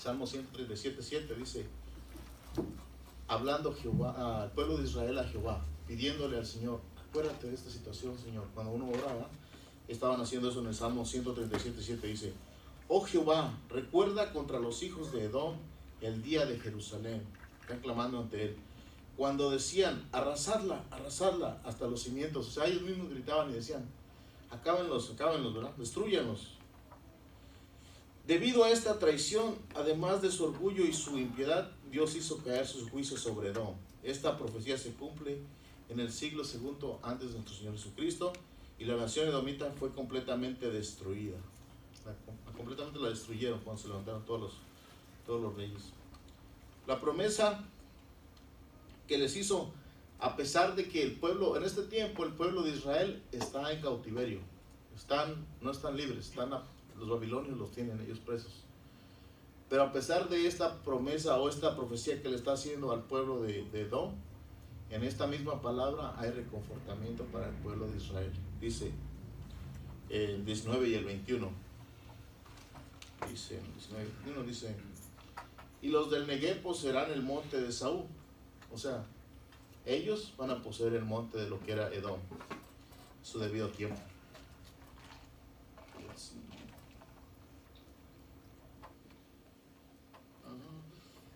Salmo 137:7 dice, hablando Jehová, al pueblo de Israel a Jehová, pidiéndole al Señor, acuérdate de esta situación, Señor. Cuando uno oraba, estaban haciendo eso en el Salmo 137:7, dice, oh Jehová, recuerda contra los hijos de Edom el día de Jerusalén. Están clamando ante él. Cuando decían, arrasadla, arrasadla hasta los cimientos. O sea, ellos mismos gritaban y decían, acábenlos, ¿verdad? Destrúyanlos. Debido a esta traición, además de su orgullo y su impiedad, Dios hizo caer sus juicios sobre Edom. Esta profecía se cumple en el siglo segundo antes de nuestro Señor Jesucristo, y la nación edomita fue completamente destruida. Completamente la destruyeron cuando se levantaron todos los reyes. La promesa que les hizo, a pesar de que el pueblo, en este tiempo, el pueblo de Israel está en cautiverio, no están libres, los babilonios los tienen ellos presos. Pero a pesar de esta promesa o esta profecía que le está haciendo al pueblo de Edom, en esta misma palabra hay reconfortamiento para el pueblo de Israel. Dice el 19 y el 21. Dice, el 19 y 21 dice, y los del Negev poseerán el monte de Saúl. O sea, ellos van a poseer el monte de lo que era Edom, su debido tiempo.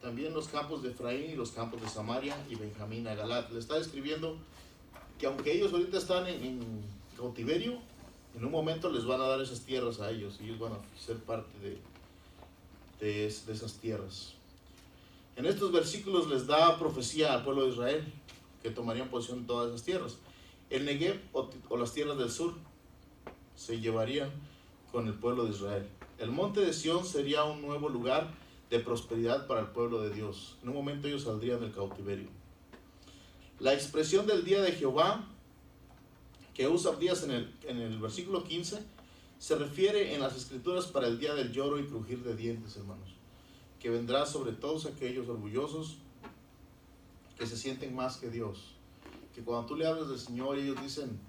También los campos de Efraín y los campos de Samaria y Benjamín a Galat. Le está describiendo que aunque ellos ahorita están en cautiverio, en un momento les van a dar esas tierras a ellos, y ellos van a ser parte de esas tierras. En estos versículos les da profecía al pueblo de Israel que tomarían posesión de todas esas tierras. El Negev o las tierras del sur se llevarían con el pueblo de Israel. El monte de Sión sería un nuevo lugar de prosperidad para el pueblo de Dios. En un momento ellos saldrían del cautiverio. La expresión del día de Jehová que usa Abdías en el versículo 15 se refiere en las escrituras para el día del lloro y crujir de dientes, hermanos, que vendrá sobre todos aquellos orgullosos que se sienten más que Dios, que cuando tú le hablas del Señor ellos dicen,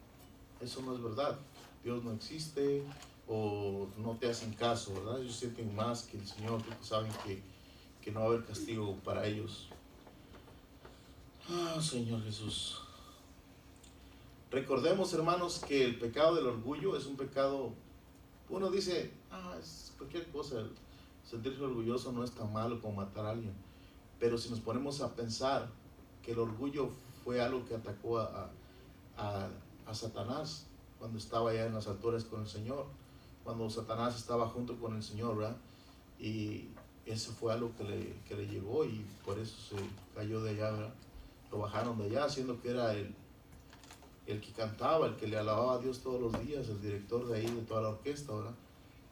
eso no es verdad, Dios no existe, o no te hacen caso, ¿verdad? Ellos sienten más que el Señor, porque saben que no va a haber castigo para ellos. Señor Jesús. Recordemos, hermanos, que el pecado del orgullo es un pecado. Uno dice, es cualquier cosa, sentirse orgulloso no es tan malo como matar a alguien. Pero si nos ponemos a pensar que el orgullo fue algo que atacó a Satanás cuando estaba allá en las alturas con el Señor, cuando Satanás estaba junto con el Señor, ¿verdad? Y eso fue algo que le llegó, y por eso se cayó de allá, ¿verdad? Lo bajaron de allá, siendo que era el que cantaba, el que le alababa a Dios todos los días, el director de ahí, de toda la orquesta, ¿verdad?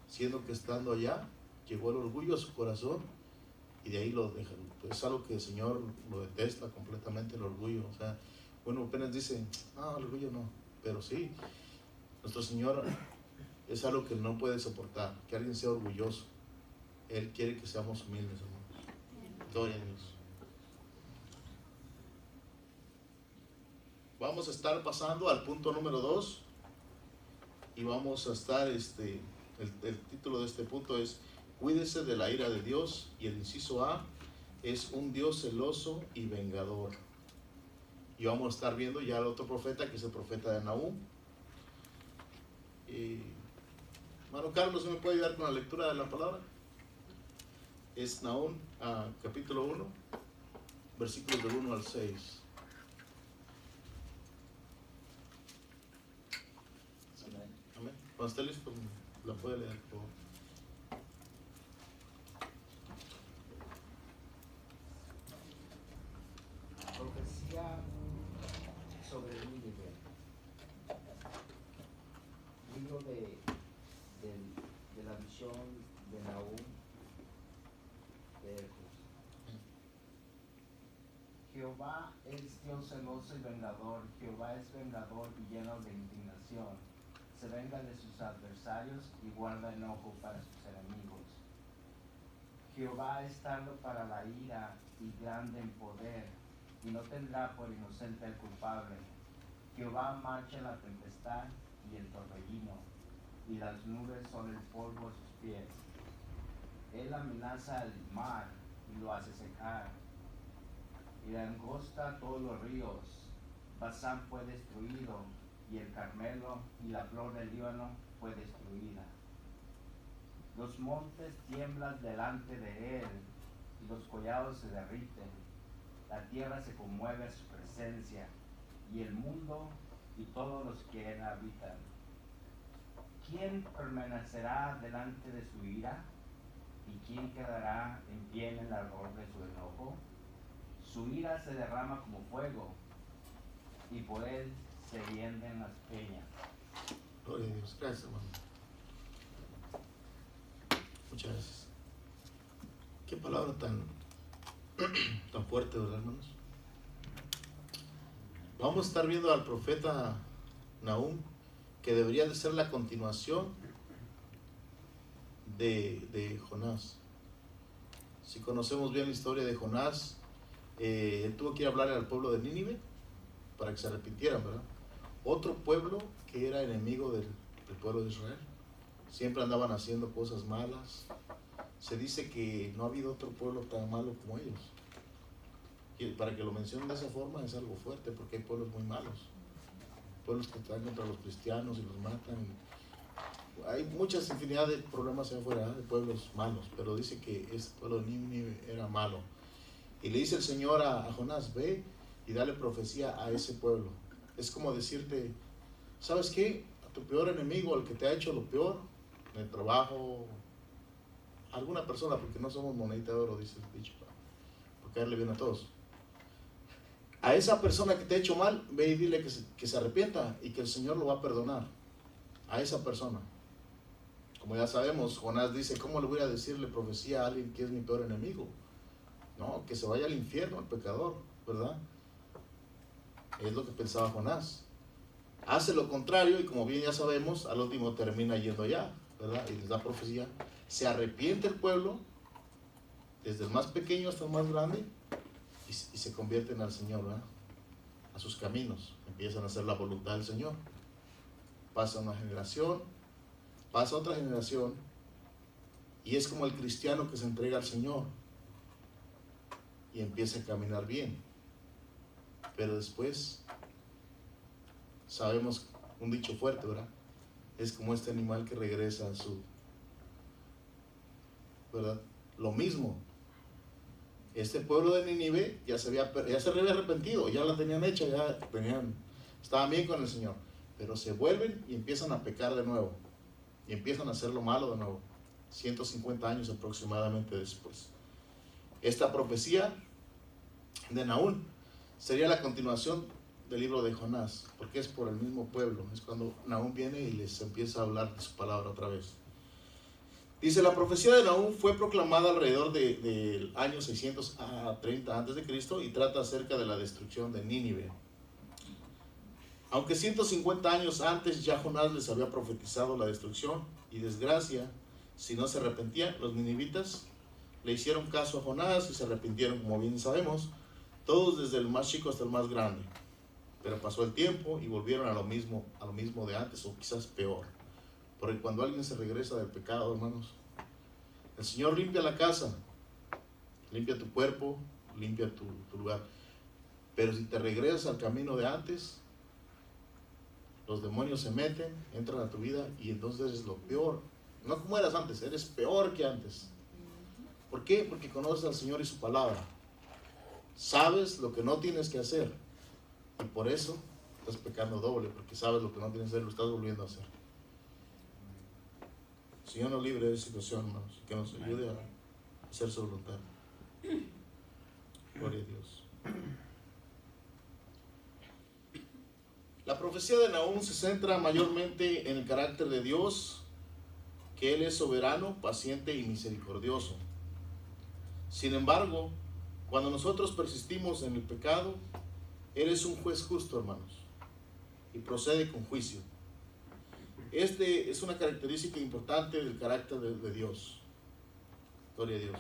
Siendo que estando allá, llegó el orgullo a su corazón, y de ahí lo dejan. Pues es algo que el Señor lo detesta completamente, el orgullo. O sea, bueno, apenas dicen, el orgullo no, pero sí, nuestro Señor es algo que no puede soportar, que alguien sea orgulloso. Él quiere que seamos humildes, hermanos. Gloria a Dios. Vamos a estar pasando al punto número 2, y vamos a estar, el título de este punto es Cuídese de la ira de Dios, y el inciso A es un Dios celoso y vengador. Y vamos a estar viendo ya al otro profeta, que es el profeta de Nahum. Hermano Carlos, ¿me puede ayudar con la lectura de la palabra? Es Nahum, capítulo 1, versículos del 1 al 6. Amén. Cuando esté listo, la puede leer, por favor. Profecía sobre Nínive. Libro de la visión de Nahum de Ecos. Jehová es Dios celoso y vengador. Jehová es vengador y lleno de indignación. Se venga de sus adversarios y guarda enojo para sus enemigos. Jehová es tardo para la ira y grande en poder, y no tendrá por inocente al culpable. Jehová marcha la tempestad y el torbellino, y las nubes son el polvo a sus pies. Él amenaza al mar y lo hace secar, y langosta todos los ríos. Basán fue destruido, y el Carmelo y la flor del Líbano fue destruida. Los montes tiemblan delante de él, y los collados se derriten. La tierra se conmueve a su presencia, y el mundo y todos los que en él habitan. ¿Quién permanecerá delante de su ira? ¿Y quién quedará en pie en el ardor de su enojo? Su ira se derrama como fuego, y por él se hienden las peñas. Gloria a Dios. Gracias, hermano. Muchas gracias. Qué palabra tan fuerte, ¿verdad, hermanos? Vamos a estar viendo al profeta Nahum, que debería de ser la continuación de Jonás. Si conocemos bien la historia de Jonás, él tuvo que ir a hablarle al pueblo de Nínive para que se arrepintieran, ¿verdad? Otro pueblo que era enemigo del pueblo de Israel. Siempre andaban haciendo cosas malas. Se dice que no ha habido otro pueblo tan malo como ellos. Y para que lo mencionen de esa forma es algo fuerte, porque hay pueblos muy malos. Pueblos que están contra los cristianos y los matan. Hay muchas infinidad de problemas allá afuera, de pueblos malos, pero dice que ese pueblo de Nínive era malo. Y le dice el Señor a Jonás, ve y dale profecía a ese pueblo. Es como decirte, ¿sabes qué? A tu peor enemigo, al que te ha hecho lo peor, en el trabajo, alguna persona, porque no somos monedita de oro, dice el dicho, para caerle bien a todos. A esa persona que te ha hecho mal, ve y dile que se arrepienta y que el Señor lo va a perdonar. A esa persona. Como ya sabemos, Jonás dice, ¿cómo le voy a decirle profecía a alguien que es mi peor enemigo? No, que se vaya al infierno, al pecador, ¿verdad? Es lo que pensaba Jonás. Hace lo contrario y como bien ya sabemos, al último termina yendo allá, ¿verdad? Y les da profecía. Se arrepiente el pueblo, desde el más pequeño hasta el más grande, y se convierten al Señor, ¿verdad? A sus caminos, empiezan a hacer la voluntad del Señor. Pasa una generación, pasa otra generación, y es como el cristiano que se entrega al Señor y empieza a caminar bien. Pero después, sabemos un dicho fuerte, ¿verdad? Es como este animal que regresa a su, ¿verdad? Lo mismo. Este pueblo de Nínive ya se había arrepentido, ya la tenían hecha, estaban bien con el Señor. Pero se vuelven y empiezan a pecar de nuevo. Y empiezan a hacer lo malo de nuevo. 150 años aproximadamente después. Esta profecía de Nahum sería la continuación del libro de Jonás, porque es por el mismo pueblo. Es cuando Nahum viene y les empieza a hablar de su palabra otra vez. Dice, la profecía de Nahum fue proclamada alrededor del año 630 a.C. y trata acerca de la destrucción de Nínive. Aunque 150 años antes ya Jonás les había profetizado la destrucción y desgracia, si no se arrepentían, los ninivitas le hicieron caso a Jonás y se arrepintieron, como bien sabemos, todos desde el más chico hasta el más grande. Pero pasó el tiempo y volvieron a lo mismo de antes, o quizás peor. Porque cuando alguien se regresa del pecado, hermanos, el Señor limpia la casa, limpia tu cuerpo, limpia tu lugar. Pero si te regresas al camino de antes, los demonios se meten, entran a tu vida y entonces eres lo peor. No como eras antes, eres peor que antes. ¿Por qué? Porque conoces al Señor y su palabra. Sabes lo que no tienes que hacer. Y por eso estás pecando doble, porque sabes lo que no tienes que hacer, lo estás volviendo a hacer. El Señor nos libre de situación, hermanos, que nos ayude a hacer su voluntad. Gloria a Dios. La profecía de Nahum se centra mayormente en el carácter de Dios, que Él es soberano, paciente y misericordioso. Sin embargo, cuando nosotros persistimos en el pecado, Él es un juez justo, hermanos, y procede con juicio. Este es una característica importante del carácter de Dios. Gloria a Dios.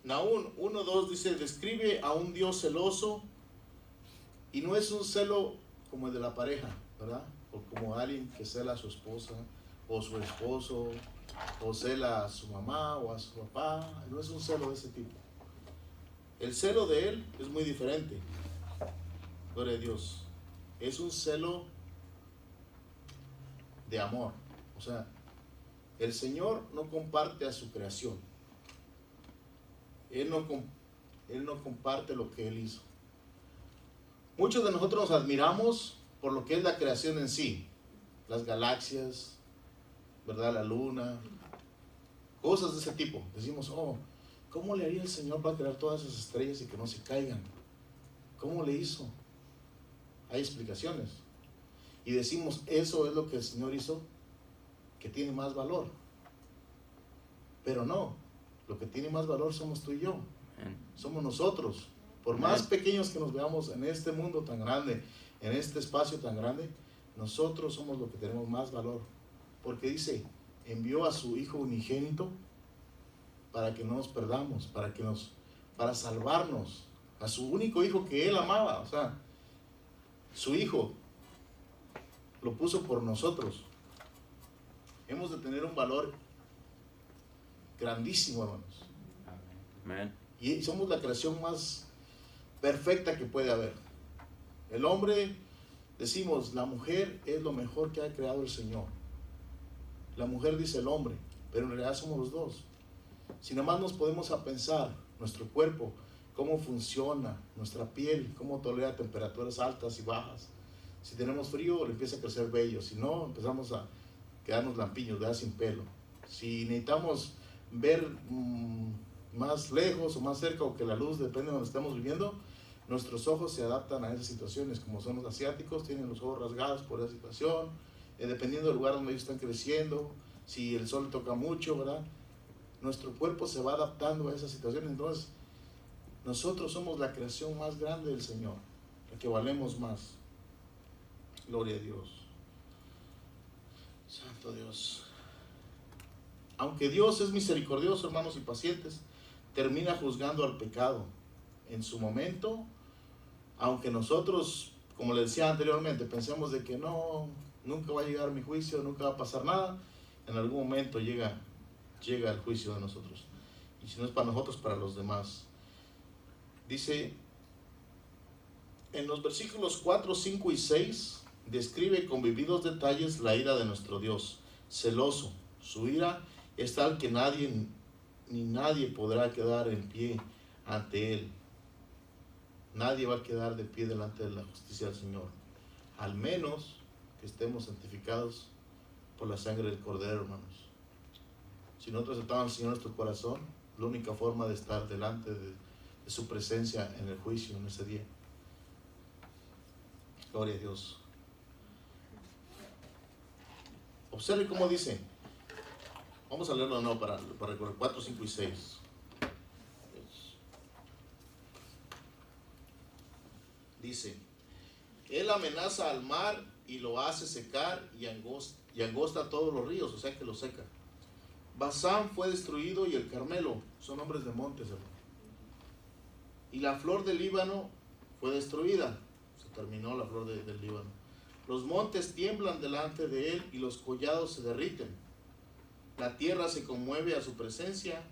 Nahum 1:2 dice, describe a un Dios celoso, y no es un celo como el de la pareja, ¿verdad? O como alguien que cela a su esposa o su esposo, o cela a su mamá o a su papá. No es un celo de ese tipo. El celo de él es muy diferente. Gloria a Dios. Es un celo de amor. O sea, el Señor no comparte a su creación. Él no comparte lo que Él hizo. Muchos de nosotros nos admiramos por lo que es la creación en sí. Las galaxias, ¿verdad? La luna, cosas de ese tipo. Decimos, oh, ¿cómo le haría el Señor para crear todas esas estrellas y que no se caigan? ¿Cómo le hizo? Hay explicaciones. Y decimos, eso es lo que el Señor hizo, que tiene más valor. Pero no, lo que tiene más valor somos tú y yo. Somos nosotros. Por más pequeños que nos veamos en este mundo tan grande, en este espacio tan grande, nosotros somos lo que tenemos más valor. Porque dice, envió a su Hijo unigénito para que no nos perdamos, para salvarnos, a su único Hijo que Él amaba. O sea, su Hijo lo puso por nosotros. Hemos de tener un valor grandísimo, hermanos. Amén. Y somos la creación más perfecta que puede haber. El hombre, decimos, la mujer es lo mejor que ha creado el Señor. La mujer dice el hombre, pero en realidad somos los dos. Si nada más nos podemos a pensar, nuestro cuerpo, cómo funciona, nuestra piel, cómo tolera temperaturas altas y bajas. Si tenemos frío, le empieza a crecer vello. Si no, empezamos a quedarnos lampiños, ¿verdad? Sin pelo. Si necesitamos ver más lejos o más cerca, o que la luz depende de donde estamos viviendo, nuestros ojos se adaptan a esas situaciones. Como son los asiáticos, tienen los ojos rasgados por esa situación, dependiendo del lugar donde ellos están creciendo, si el sol toca mucho, ¿verdad? Nuestro cuerpo se va adaptando a esas situaciones. Entonces, nosotros somos la creación más grande del Señor, la que valemos más. Gloria a Dios. Santo Dios. Aunque Dios es misericordioso, hermanos, y pacientes, termina juzgando al pecado en su momento, aunque nosotros, como les decía anteriormente, pensemos de que no, nunca va a llegar mi juicio, nunca va a pasar nada. En algún momento llega el juicio de nosotros, y si no es para nosotros, para los demás. Dice en los versículos 4, 5 y 6, describe con vividos detalles la ira de nuestro Dios, celoso. Su ira es tal que nadie podrá quedar en pie ante Él. Nadie va a quedar de pie delante de la justicia del Señor, al menos que estemos santificados por la sangre del Cordero, hermanos. Si nosotros aceptamos al Señor en nuestro corazón, la única forma de estar delante de su presencia en el juicio, en ese día. Gloria a Dios. Observe cómo dice. Vamos a leerlo de nuevo para recordar 4, 5 y 6. Dice, Él amenaza al mar y lo hace secar y angosta todos los ríos, o sea que lo seca. Basán fue destruido y el Carmelo, son nombres de montes, hermano. Y la flor del Líbano fue destruida, se terminó la flor del Líbano. Los montes tiemblan delante de Él y los collados se derriten. La tierra se conmueve a su presencia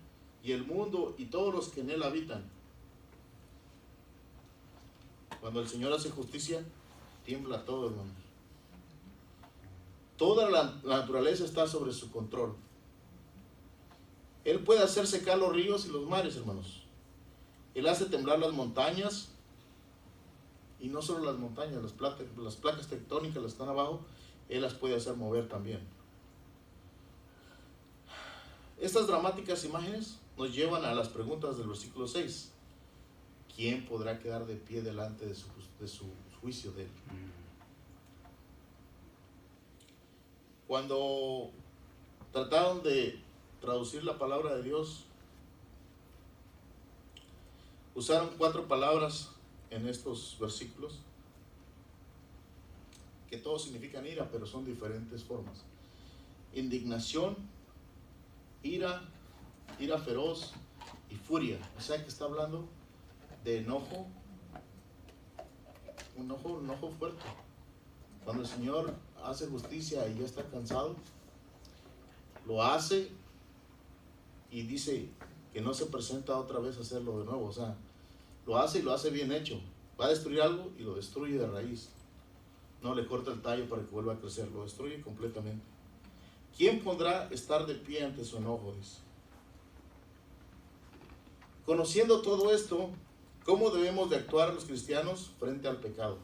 y el mundo y todos los que en él habitan. Cuando el Señor hace justicia, tiembla todo, hermanos. Toda la naturaleza está sobre su control. Él puede hacer secar los ríos y los mares, hermanos. Él hace temblar las montañas, y no solo las montañas, las placas tectónicas, las que están abajo, Él las puede hacer mover también. Estas dramáticas imágenes nos llevan a las preguntas del versículo 6. ¿Quién podrá quedar de pie delante de su juicio de Él? Cuando trataron de traducir la palabra de Dios, usaron 4 palabras en estos versículos que todos significan ira, pero son diferentes formas. Indignación, ira feroz y furia. O sea que está hablando de enojo, un enojo fuerte. Cuando el Señor hace justicia y ya está cansado, lo hace y dice que no se presenta otra vez a hacerlo de nuevo. O sea, lo hace y lo hace bien hecho. Va a destruir algo y lo destruye de raíz. No le corta el tallo para que vuelva a crecer, lo destruye completamente. ¿Quién podrá estar de pie ante su enojo? Dice. Conociendo todo esto, ¿cómo debemos de actuar los cristianos frente al pecado?